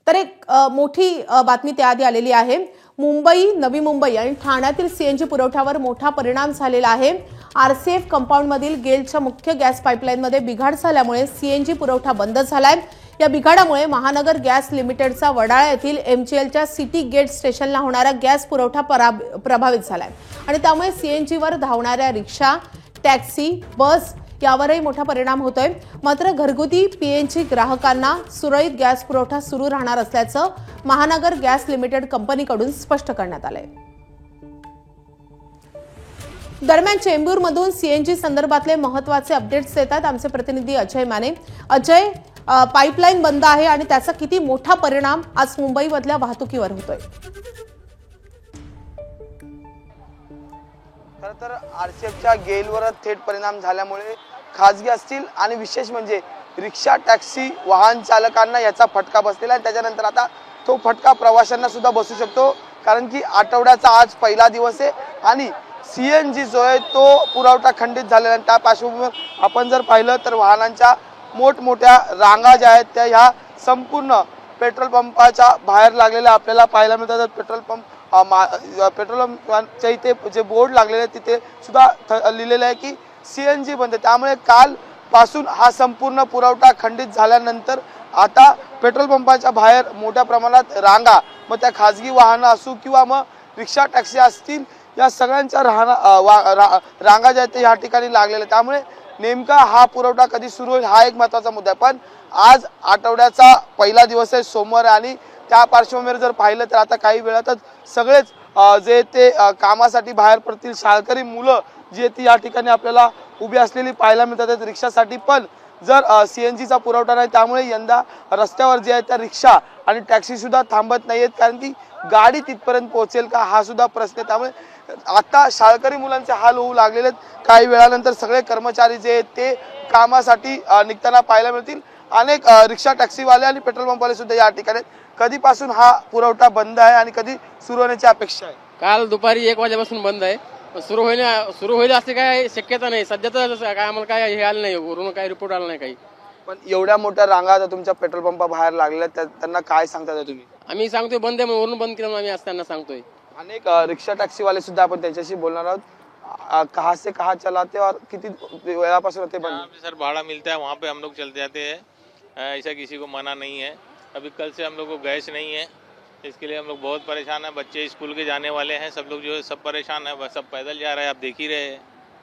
तर एक मोठी बातमी त्याआधी आलेली आहे। मुंबई, नवी मुंबई आणि ठाण्यातील सीएनजी पुरवठ्यावर मोठा परिणाम झालेला आहे। आरसीएफ कंपाऊंडमधील गेलच्या मुख्य गॅस पाईपलाईनमध्ये बिघाड झाल्यामुळे सीएनजी पुरवठा बंद झालाय। या बिघाडामुळे महानगर गॅस लिमिटेडचा वडाळा येथील एमजीएलच्या सिटी गेट स्टेशनला होणारा गॅस पुरवठा प्रभावित झालाय आणि त्यामुळे सीएनजीवर धावणाऱ्या रिक्षा, टॅक्सी, बस यावरही मोठा परिणाम होतोय। मात्र घरगुती पीएनजी ग्राहकांना सुरळीत गॅस पुरवठा सुरू राहणार असल्याचं महानगर गॅस लिमिटेड कंपनीकडून स्पष्ट करण्यात आलंय। दरम्यान चेंबूरमधून सीएनजी संदर्भातले महत्त्वाचे अपडेट्स देतात आमचे प्रतिनिधी अजय माने। अजय, पाईपलाईन बंद आहे आणि त्याचा किती मोठा परिणाम आज मुंबईमधल्या वाहतुकीवर होतोय? खरं तर आरसीएफच्या गेलवर थेट परिणाम झाल्यामुळे खासगी असतील आणि विशेष म्हणजे रिक्षा, टॅक्सी, वाहन चालकांना याचा फटका बसलेला आहे। त्याच्यानंतर आता तो फटका प्रवाशांना सुद्धा बसू शकतो, कारण की आठवड्याचा आज पहिला दिवस आहे आणि सीएनजी जो आहे तो पुरवठा खंडित झालेला आहे। त्या पार्श्वभूमीवर आपण जर पाहिलं तर वाहनांच्या मोठमोठ्या रांगा ज्या आहेत त्या ह्या संपूर्ण पेट्रोल पंपाच्या बाहेर लागलेल्या आपल्याला पाहायला मिळतात। पेट्रोल पंपच्या इथे जे बोर्ड लागलेले आहे तिथे सुद्धा लिहिलेलं आहे की सीएनजी बंद। त्यामुळे काल पासून हा संपूर्ण पुरवठा खंडित झाल्यानंतर आता पेट्रोल पंपाच्या बाहेर मोठ्या प्रमाणात रांगा, मग त्या खासगी वाहनं असू किंवा मग रिक्षा, टॅक्सी असतील, या सगळ्यांच्या रांगा ज्या आहेत या ठिकाणी लागलेल्या। त्यामुळे नेमका हा पुरवठा कधी सुरू होईल हा एक महत्त्वाचा मुद्दा आहे। पण आज आठवड्याचा पहिला दिवस आहे, सोमवार, आणि त्या पार्श्वभूमीवर जर पाहिलं तर आता काही वेळातच सगळेच जे ते कामासाठी बाहेर पडतील। शाळकरी मुलं जी ती या ठिकाणी आपल्याला उभी असलेली पाहायला मिळतात। रिक्षासाठी पण जर सीएनजीचा पुरवठा नाही त्यामुळे यंदा रस्त्यावर जे आहे त्या रिक्षा आणि टॅक्सी सुद्धा थांबत नाहीयेत, कारण की गाडी तिथपर्यंत पोहोचेल का हा सुद्धा प्रश्न आहे। त्यामुळे आता शाळकरी मुलांचे हाल होऊ लागलेले आहेत। काही वेळानंतर सगळे कर्मचारी जे आहेत ते कामासाठी निघताना पाहायला मिळतील। अनेक रिक्षा, टॅक्सीवाले आणि पेट्रोल पंपवाले सुद्धा या ठिकाणी। कधीपासून हा पुरवठा बंद आहे आणि कधी सुरू होण्याची अपेक्षा आहे? काल दुपारी 1 वाजेपासून बंद आहे। सुरू होईल असे काय शक्यता नाही सध्या, तर काय आम्हाला काय हे आलं नाही, वरून काय रिपोर्ट आला नाही काही। पण एवढ्या मोठ्या रांगा तुमच्या पेट्रोल पंपा बाहेर लागलेल्या त्यांना काय सांगता तुम्ही? आम्ही सांगतोय बंद आहे, वरून बंद केलं आम्ही असताना सांगतोय। अनेक रिक्षा, टॅक्सी वाले सुद्धा आपण त्यांच्याशी बोलणार आहोत। कहाँ से कहाँ चलाते और किती वेळापासून होते बंद? सर भाड़ा मिलता है वहाँ पे हम लोग चल जाते हैं, ऐसा किसी को मना नहीं है। अभी कल से हम लोग को गैस नहीं है, इसके लिए हम लोग बहुत परेशान हैं। बच्चे स्कूल के जाने वाले हैं, सब लोग जो है सब परेशान है, सब पैदल जा रहे हैं, आप देख ही रहे हैं।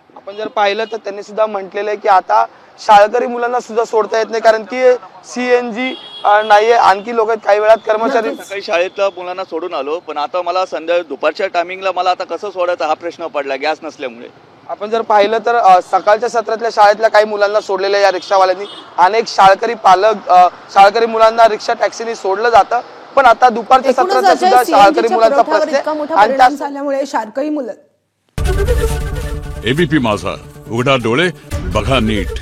आपण जर पाहिलं तर त्यांनी सुद्धा म्हटलेलं आहे की आता शाळकरी मुलांना सुद्धा सोडता येत नाही, कारण की सीएनजी नाहीये। आणखी लोक काही वेळात कर्मचारी सकाळी शाळेतल्या मुलांना सोडून आलो, पण आता मला दुपारच्या टायमिंगला मला आता कसं सोडायचं हा प्रश्न पडला गॅस नसल्यामुळे। आपण जर पाहिलं तर सकाळच्या सत्रातल्या शाळेतल्या काही मुलांना सोडलेल्या या रिक्षावाल्यांनी, अनेक शाळकरी पालक शाळकरी मुलांना रिक्षा, टॅक्सीनी सोडलं जातं। पण आता दुपारच्या सत्रात सुद्धा शाळकरी मुलांचा प्रश्न आणि त्या झाल्यामुळे शाळकरी मुलं। एबीपी माझा, उघडा डोळे बघा नीट।